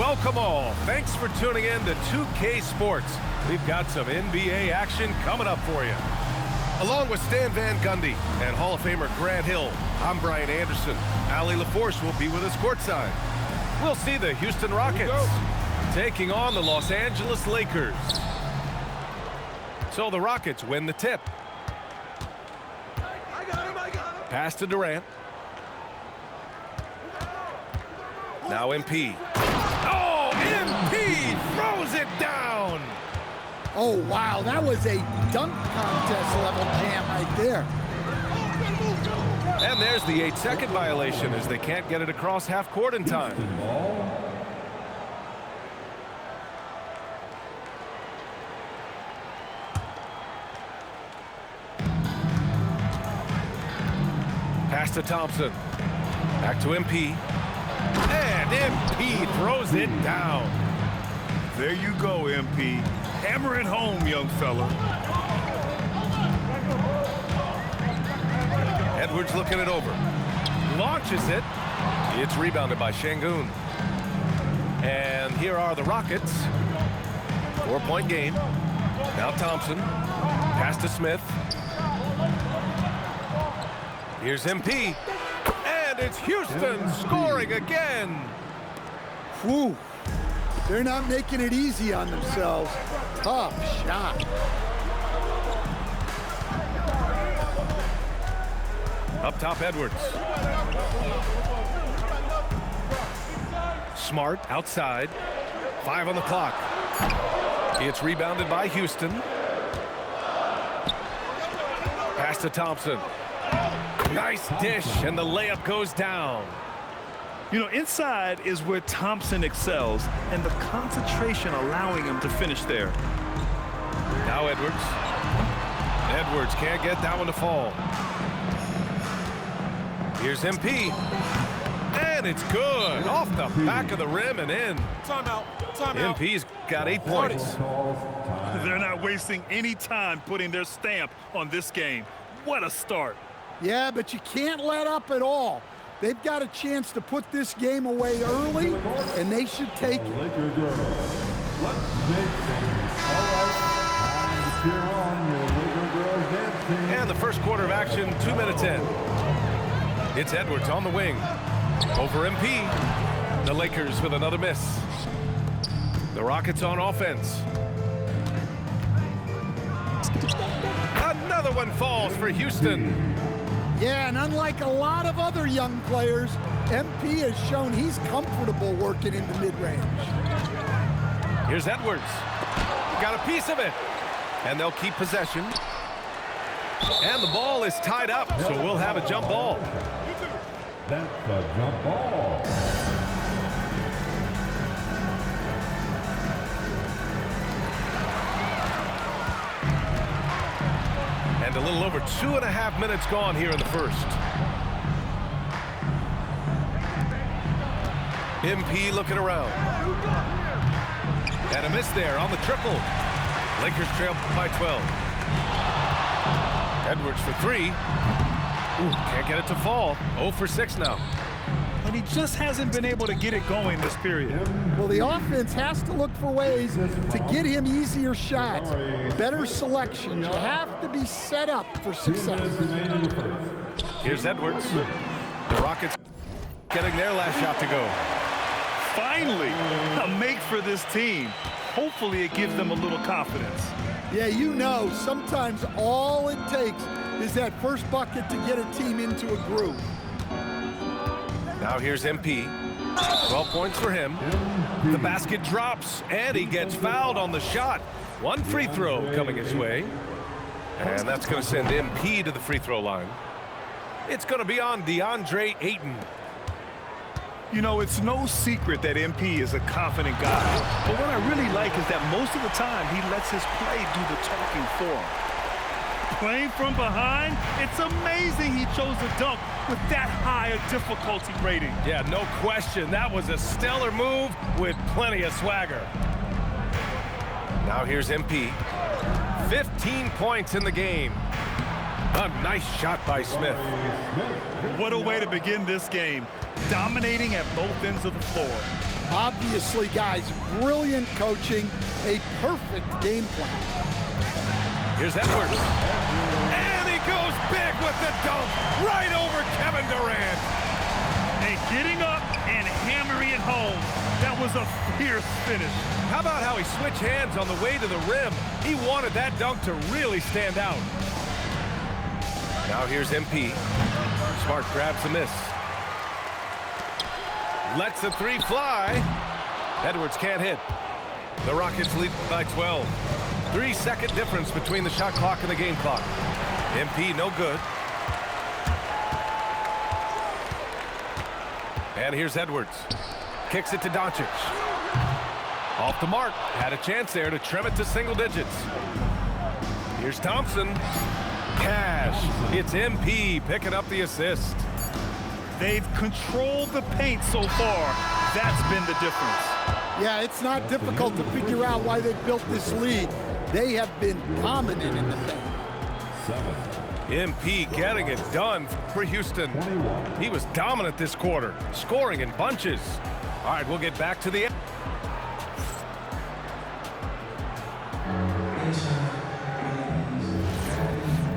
Welcome all. Thanks for tuning in to 2K Sports. We've got some NBA action coming up for you. Along with Stan Van Gundy and Hall of Famer Grant Hill, I'm Brian Anderson. Allie LaForce will be with us courtside. We'll see the Houston Rockets taking on the Los Angeles Lakers. So the Rockets win the tip. Pass to Durant. Now MP. Oh, MP throws it down. Oh, wow, that was a dunk contest level jam right there. And there's the 8-second violation as they can't get it across half court in time. Pass to Thompson. Back to MP. And MP throws it down. There you go, MP. Hammer it home, young fella. Edwards looking it over. Launches it. It's rebounded by Şengün. And here are the Rockets. 4-point game. Now Thompson. Pass to Smith. Here's MP. And it's Houston scoring again. Whew. They're not making it easy on themselves. Tough shot. Up top, Edwards. Smart outside. 5 on the clock. It's rebounded by Houston. Pass to Thompson. Nice dish, and the layup goes down. You know, inside is where Thompson excels, and the concentration allowing him to finish there. Now Edwards. Edwards can't get that one to fall. Here's MP. And it's good. Off the back of the rim and in. Timeout. Timeout. MP's got 8 points. They're not wasting any time putting their stamp on this game. What a start. Yeah, but you can't let up at all. They've got a chance to put this game away early, and they should take it. And the first quarter of action, 2 minutes in. It's Edwards on the wing. Over MP. The Lakers with another miss. The Rockets on offense. Another one falls for Houston. Yeah, and unlike a lot of other young players, MP has shown he's comfortable working in the mid-range. Here's Edwards. Got a piece of it. And they'll keep possession. And the ball is tied up, so we'll have a jump ball. That's a jump ball. And a little over 2.5 minutes gone here in the first. MP looking around. And a miss there on the triple. Lakers trail by 12. Edwards for 3. Ooh, can't get it to fall. 0 for 6 now. And he just hasn't been able to get it going this period. Well, the offense has to look for ways to get him easier shots, better selections. You have to be set up for success. Here's Edwards. The Rockets getting their last shot to go. Finally, a make for this team. Hopefully it gives them a little confidence. Yeah, you know, sometimes all it takes is that first bucket to get a team into a groove. Now here's MP. 12 points for him. The basket drops, and he gets fouled on the shot. One free throw coming his way. And that's going to send MP to the free throw line. It's going to be on DeAndre Ayton. You know, it's no secret that MP is a confident guy. But what I really like is that most of the time he lets his play do the talking for him. Playing from behind, it's amazing he chose to dunk with that high a difficulty rating. Yeah, no question. That was a stellar move with plenty of swagger. Now here's MP. 15 points in the game. A nice shot by Smith. What a way to begin this game. Dominating at both ends of the floor. Obviously, guys, brilliant coaching, a perfect game plan. Here's Edwards. And he goes big with the dunk right over Kevin Durant. And getting up and hammering it home. That was a fierce finish. How about how he switched hands on the way to the rim? He wanted that dunk to really stand out. Now here's MP. Smart grabs the miss. Lets the three fly. Edwards can't hit. The Rockets lead by 12. 3-second difference between the shot clock and the game clock. MP no good. And here's Edwards. Kicks it to Doncic. Off the mark. Had a chance there to trim it to single digits. Here's Thompson. Cash. It's MP picking up the assist. They've controlled the paint so far. That's been the difference. Yeah, it's not difficult to figure out why they built this lead. They have been dominant in the paint. 7. MP getting it done for Houston. He was dominant this quarter, scoring in bunches. All right, we'll get back to the end.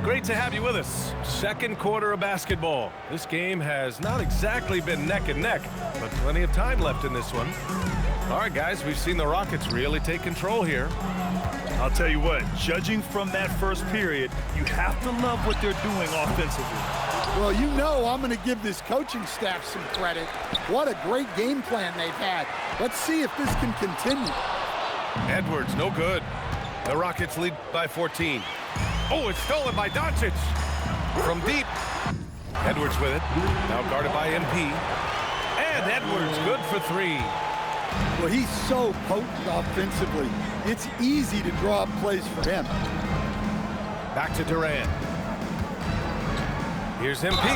Great to have you with us. Second quarter of basketball. This game has not exactly been neck and neck, but plenty of time left in this one. All right, guys, we've seen the Rockets really take control here. I'll tell you what, judging from that first period, you have to love what they're doing offensively. Well, you know I'm going to give this coaching staff some credit. What a great game plan they've had. Let's see if this can continue. Edwards, no good. The Rockets lead by 14. Oh, it's stolen by Doncic. From deep. Edwards with it. Now guarded by MP. And Edwards good for three. Well, he's so potent offensively. It's easy to draw up plays for him. Back to Durant. Here's MP.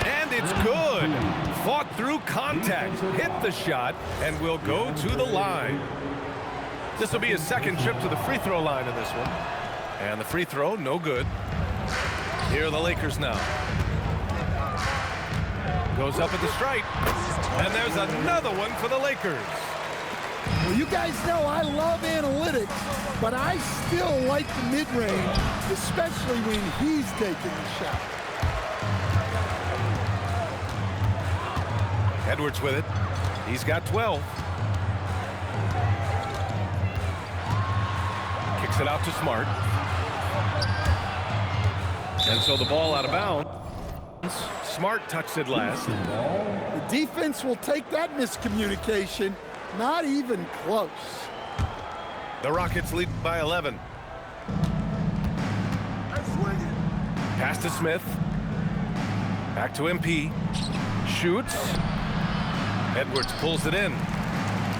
And it's good. Fought through contact. Hit the shot and will go to the line. This will be his second trip to the free throw line in this one. And the free throw, no good. Here are the Lakers now. Goes up at the stripe. And there's another one for the Lakers. Well, you guys know I love analytics, but I still like the mid-range, especially when he's taking the shot. Edwards with it. He's got 12. Kicks it out to Smart. And so the ball out of bounds. Smart touched it last. The defense will take that miscommunication. Not even close. The Rockets lead by 11. Pass to Smith. Back to MP. Shoots. Edwards pulls it in.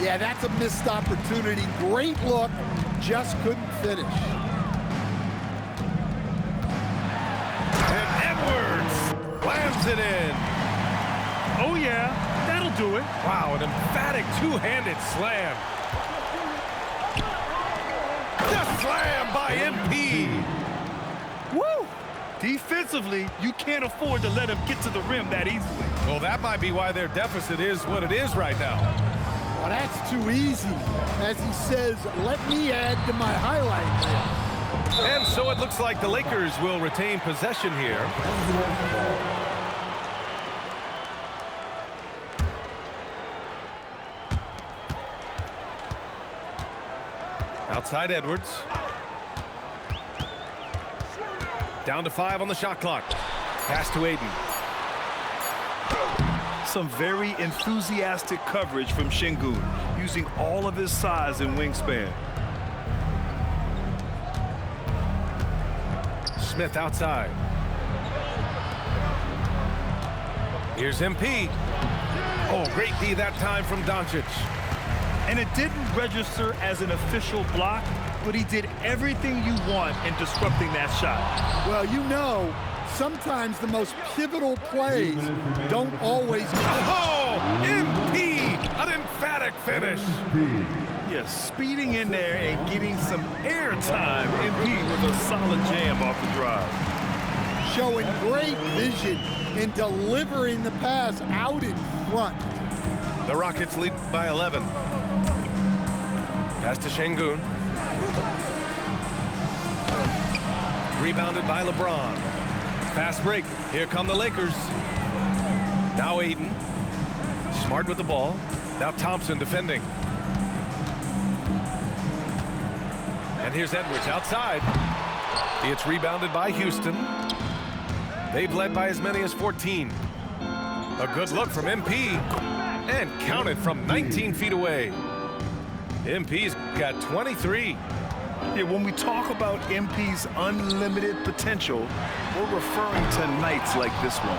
Yeah, that's a missed opportunity. Great look. Just couldn't finish. And Edwards slams it in. Oh, yeah, that'll do it. Wow, an emphatic two-handed slam. The slam by MP. Woo! Defensively, you can't afford to let him get to the rim that easily. Well, that might be why their deficit is what it is right now. Well, that's too easy. As he says, let me add to my highlight reel. And so it looks like the Lakers will retain possession here. Outside Edwards. Down to 5 on the shot clock. Pass to Aiden. Some very enthusiastic coverage from Şengün, using all of his size and wingspan. Smith outside. Here's MP. Oh, great D that time from Doncic. And it didn't register as an official block, but he did everything you want in disrupting that shot. Well, you know, sometimes the most pivotal plays don't always Oh, MP, an emphatic finish. Yes, speeding in there and getting some air time. MP with a solid jam off the drive. showing great vision in delivering the pass out in front. The Rockets lead by 11. Pass to Şengün. Rebounded by LeBron. Fast break. Here come the Lakers. Now Aiden. Smart with the ball. Now Thompson defending. And here's Edwards outside. It's rebounded by Houston. They've led by as many as 14. A good look from MP. And counted from 19 feet away. MP's got 23. Yeah, when we talk about MP's unlimited potential, we're referring to nights like this one.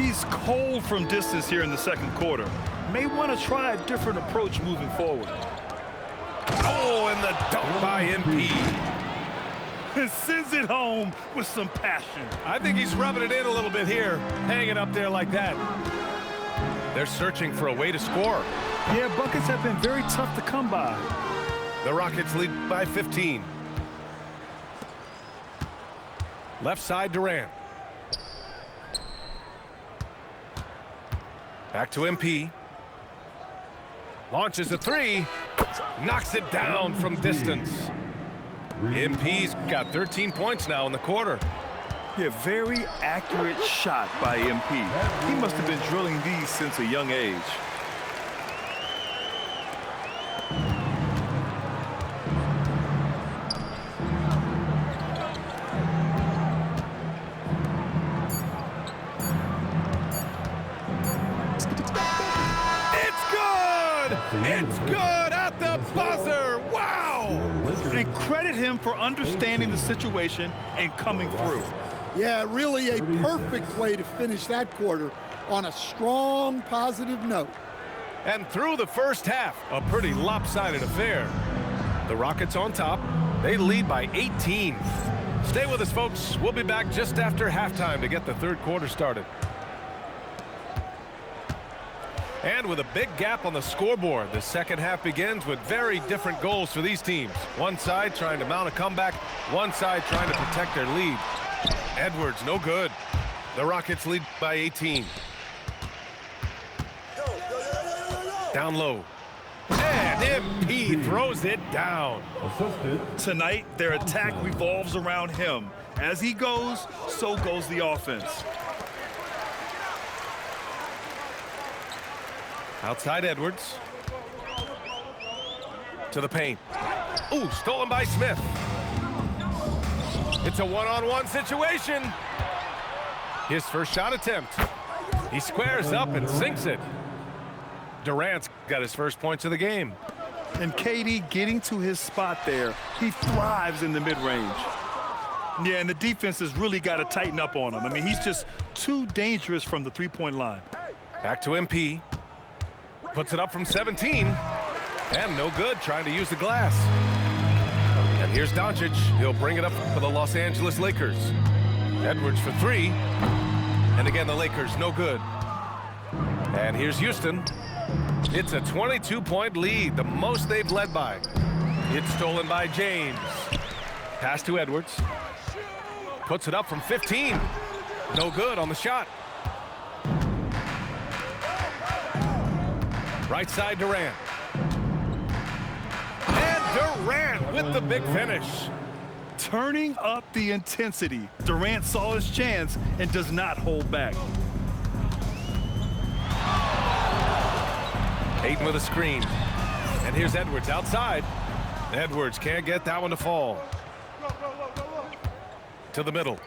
He's cold from distance here in the second quarter. May want to try a different approach moving forward. Oh, and the dunk by MP. Sends it home with some passion. I think he's rubbing it in a little bit here, hanging up there like that. They're searching for a way to score. Yeah, buckets have been very tough to come by. The Rockets lead by 15. Left side, Durant. Back to MP. Launches a three. Knocks it down from distance. MP's got 13 points now in the quarter. Yeah, very accurate shot by MP. He must have been drilling these since a young age. It's good at the buzzer. Wow! And credit him for understanding the situation and coming through. Yeah, really a perfect way to finish that quarter on a strong, positive note. And through the first half, a pretty lopsided affair. The Rockets on top. They lead by 18. Stay with us, folks. We'll be back just after halftime to get the third quarter started. And with a big gap on the scoreboard, the second half begins with very different goals for these teams. One side trying to mount a comeback, one side trying to protect their lead. Edwards, no good. The Rockets lead by 18. Down low. And MP throws it down. Tonight, their attack revolves around him. As he goes, so goes the offense. Outside Edwards. To the paint. Ooh, stolen by Smith. It's a one-on-one situation. His first shot attempt. He squares up and sinks it. Durant's got his first points of the game. And KD getting to his spot there. He thrives in the mid-range. Yeah, and the defense has really got to tighten up on him. I mean, he's just too dangerous from the three-point line. Back to MP. Puts it up from 17. And no good, trying to use the glass. And here's Doncic. He'll bring it up for the Los Angeles Lakers. Edwards for three. And again, the Lakers, no good. And here's Houston. It's a 22-point lead, the most they've led by. It's stolen by James. Pass to Edwards. Puts it up from 15. No good on the shot. Right side, Durant. And Durant with the big finish. Turning up the intensity. Durant saw his chance and does not hold back. Aiden with a screen. And here's Edwards outside. Edwards can't get that one to fall. To the middle.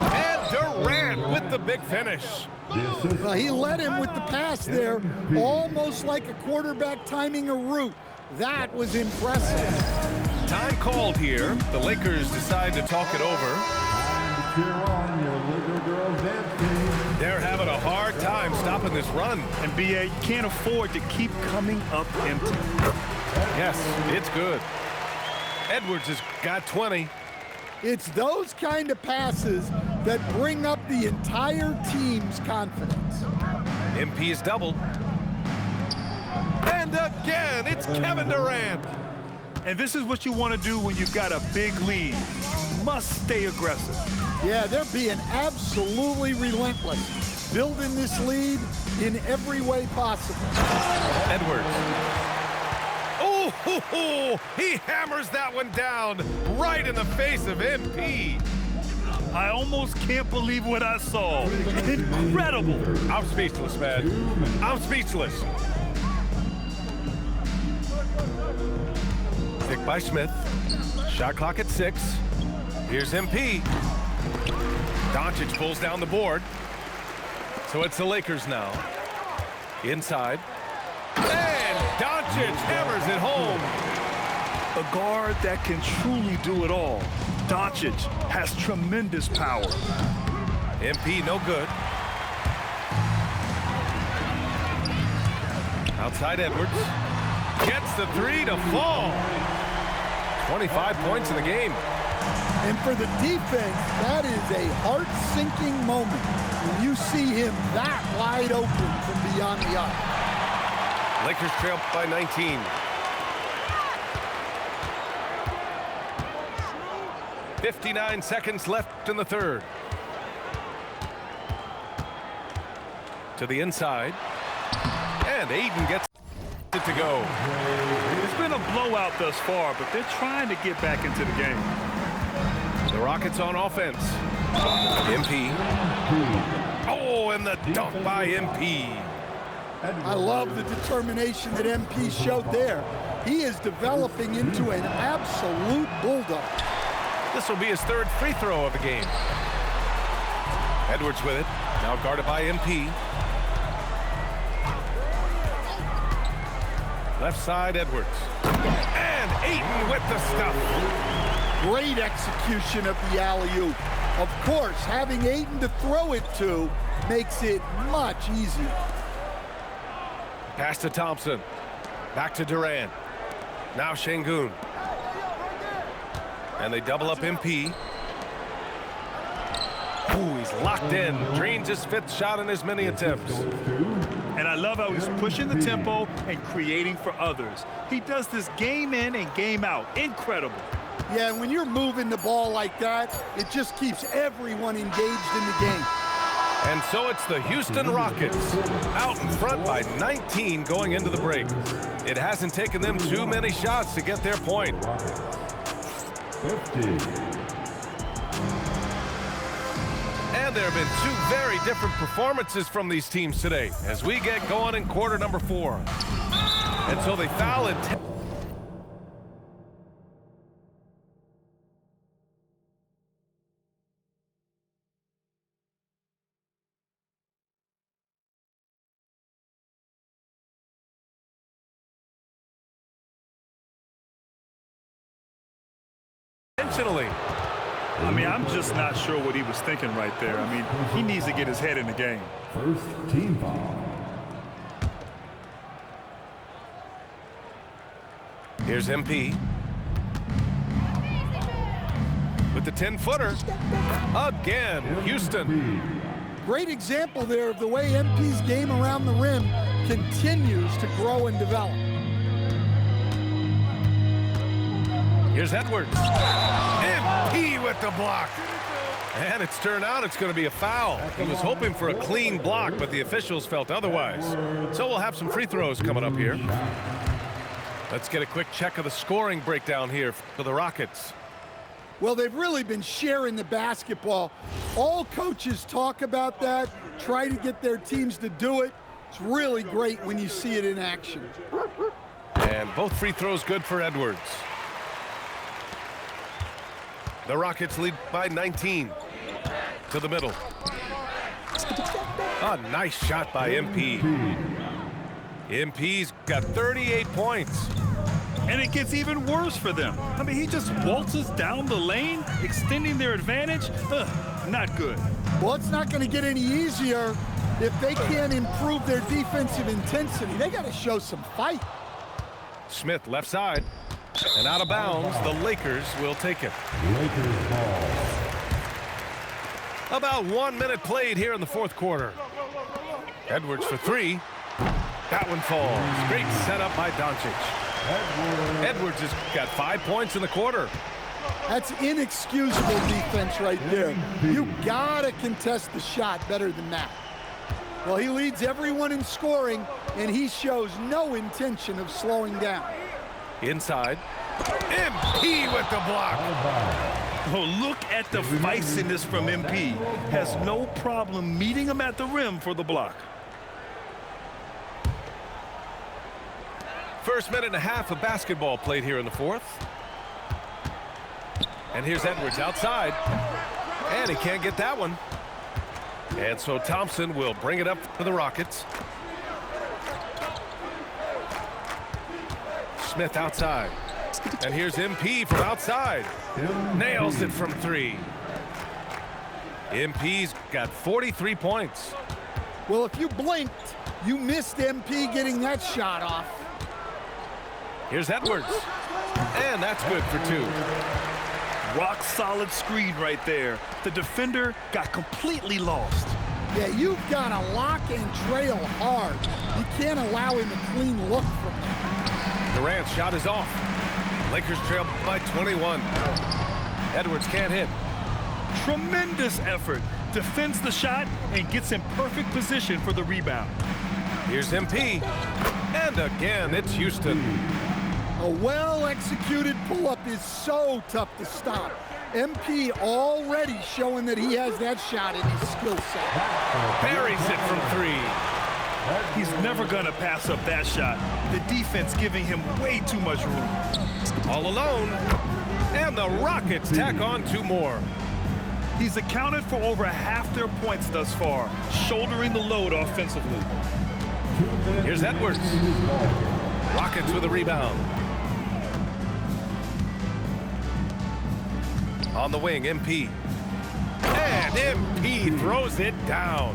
And Durant with the big finish. Well, he led him with the pass there, almost like a quarterback timing a route. That was impressive. Time called here. The Lakers decide to talk it over. They're having a hard time stopping this run. And BA can't afford to keep coming up empty. Yes, it's good. Edwards has got 20. It's those kind of passes that bring up the entire team's confidence. MP is doubled. And again, it's Kevin Durant. And this is what you want to do when you've got a big lead. Must stay aggressive. Yeah, they're being absolutely relentless. building this lead in every way possible. Edwards. Oh, he hammers that one down right in the face of MP. I almost can't believe what I saw. Incredible. I'm speechless, man. I'm speechless. Pick by Smith. Shot clock at 6. Here's MP. Doncic pulls down the board. So it's the Lakers now. Inside. And Doncic hammers it home. A guard that can truly do it all. Doncic has tremendous power. MP no good. Outside Edwards. Gets the 3 to fall. 25 points in the game. And for the defense, that is a heart-sinking moment when you see him that wide open from beyond the arc. Lakers trail by 19. 59 seconds left in the third. To the inside. And Aiden gets it to go. It's been a blowout thus far, but they're trying to get back into the game. The Rockets on offense. MP. Oh, and the dunk by MP. I love the determination that MP showed there. He is developing into an absolute bulldog. This will be his third free throw of the game. Edwards with it. Now guarded by MP. Left side, Edwards. And Ayton with the stuff. Great execution of the alley-oop. Of course, having Ayton to throw it to makes it much easier. Pass to Thompson. Back to Durant. Now Şengün. And they double up MP. Ooh, he's locked in. Drains his 5th shot in as many attempts. And I love how he's pushing the tempo and creating for others. He does this game in and game out. Incredible. Yeah, when you're moving the ball like that, it just keeps everyone engaged in the game. And so it's the Houston Rockets out in front by 19 going into the break. It hasn't taken them too many shots to get their point. 50. And there have been 2 very different performances from these teams today as we get going in quarter number 4. And so they foul it. Intentionally. I mean, I'm just not sure what he was thinking right there. I mean, he needs to get his head in the game. First team foul. Here's MP. With the 10-footer. Again, Houston. Great example there of the way MP's game around the rim continues to grow and develop. Here's Edwards. MP with the block. And it's turned out it's going to be a foul. He was hoping for a clean block, but the officials felt otherwise. So we'll have some free throws coming up here. Let's get a quick check of the scoring breakdown here for the Rockets. Well, they've really been sharing the basketball. All coaches talk about that, try to get their teams to do it. It's really great when you see it in action. And both free throws good for Edwards. The Rockets lead by 19. To the middle. A nice shot by MP. MP's got 38 points. And it gets even worse for them. I mean, he just waltzes down the lane, extending their advantage. Not good. Well, it's not going to get any easier if they can't improve their defensive intensity. They got to show some fight. Smith left side. And out of bounds, the Lakers will take it. Lakers ball. About 1 minute played here in the 4th quarter. Edwards for 3. That one falls. Great setup by Doncic. Edwards has got 5 points in the quarter. That's inexcusable defense right there. You gotta contest the shot better than that. Well, he leads everyone in scoring, and he shows no intention of slowing down. Inside. MP with the block. Oh, look at the feistiness from MP. Has no problem meeting him at the rim for the block. First minute and a half of basketball played here in the fourth. And here's Edwards outside. And he can't get that one. And so Thompson will bring it up for the Rockets. Smith outside. And here's MP from outside. Nails it from three. MP's got 43 points. Well, if you blinked, you missed MP getting that shot off. Here's Edwards. And that's good for two. Rock solid screen right there. The defender got completely lost. Yeah, you've got to lock and trail hard. You can't allow him a clean look from there. Durant's shot is off. Lakers trail by 21. Edwards can't hit. Tremendous effort. Defends the shot and gets in perfect position for the rebound. Here's MP. And again, it's Houston. A well-executed pull-up is so tough to stop. MP already showing that he has that shot in his skill set. Buries it from three. He's never going to pass up that shot. The defense giving him way too much room. All alone. And the Rockets tack on two more. He's accounted for over half their points thus far, shouldering the load offensively. Here's Edwards. Rockets with a rebound. On the wing, MP. And MP throws it down.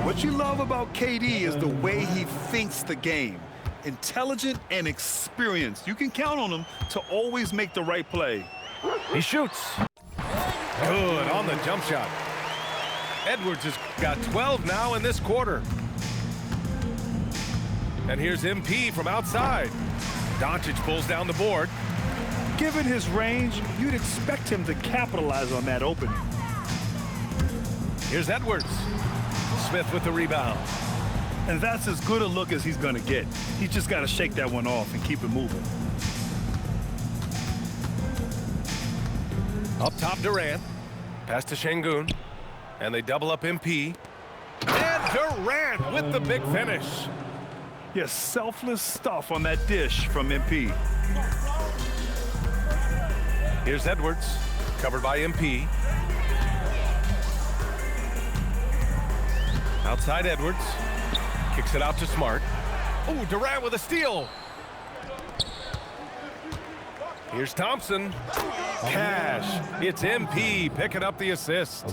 What you love about KD is the way he thinks the game. Intelligent and experienced. You can count on him to always make the right play. He shoots. Good on the jump shot. Edwards has got 12 now in this quarter. And here's MP from outside. Doncic pulls down the board. Given his range, you'd expect him to capitalize on that opening. Here's Edwards. Smith with the rebound. And that's as good a look as he's going to get. He's just got to shake that one off and keep it moving. Up top, Durant. Pass to Şengün. And they double up MP. And Durant with the big finish. Yes, selfless stuff on that dish from MP. Here's Edwards, covered by MP. Outside Edwards. Kicks it out to Smart. Oh, Durant with a steal. Here's Thompson. Cash. It's MP picking up the assist.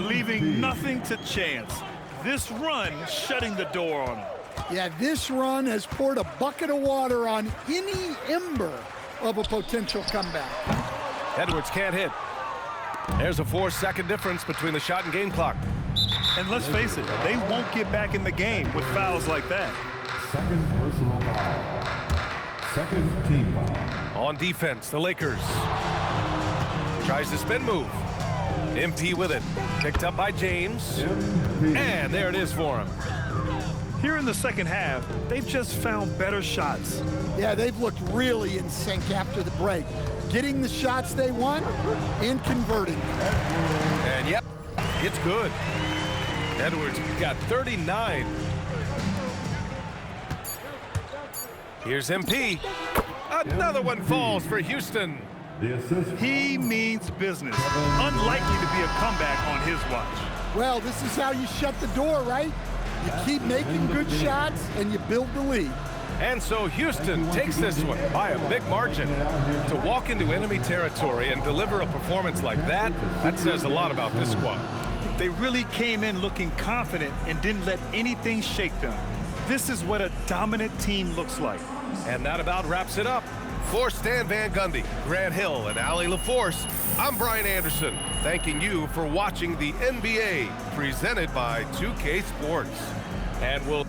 Leaving nothing to chance. This run shutting the door on him. Yeah, this run has poured a bucket of water on any ember of a potential comeback. Edwards can't hit. There's a 4-second difference between the shot and game clock. And let's face it, they won't get back in the game with fouls like that. Second personal foul. Second team foul. On defense, the Lakers. Tries the spin move. MP with it. Picked up by James. And there it is for him. Here in the second half, they've just found better shots. Yeah, they've looked really in sync after the break. Getting the shots they want and converting. And yep, it's good. Edwards got 39. Here's MP. Another one falls for Houston. The assist. He means business. Unlikely to be a comeback on his watch. Well, this is how you shut the door, right? You keep making good shots and you build the lead. And so Houston takes this one by a big margin. To walk into enemy territory and deliver a performance like that, that says a lot about this squad. They really came in looking confident and didn't let anything shake them. This is what a dominant team looks like. And that about wraps it up. For Stan Van Gundy, Grant Hill, and Allie LaForce, I'm Brian Anderson, thanking you for watching the NBA presented by 2K Sports. And we'll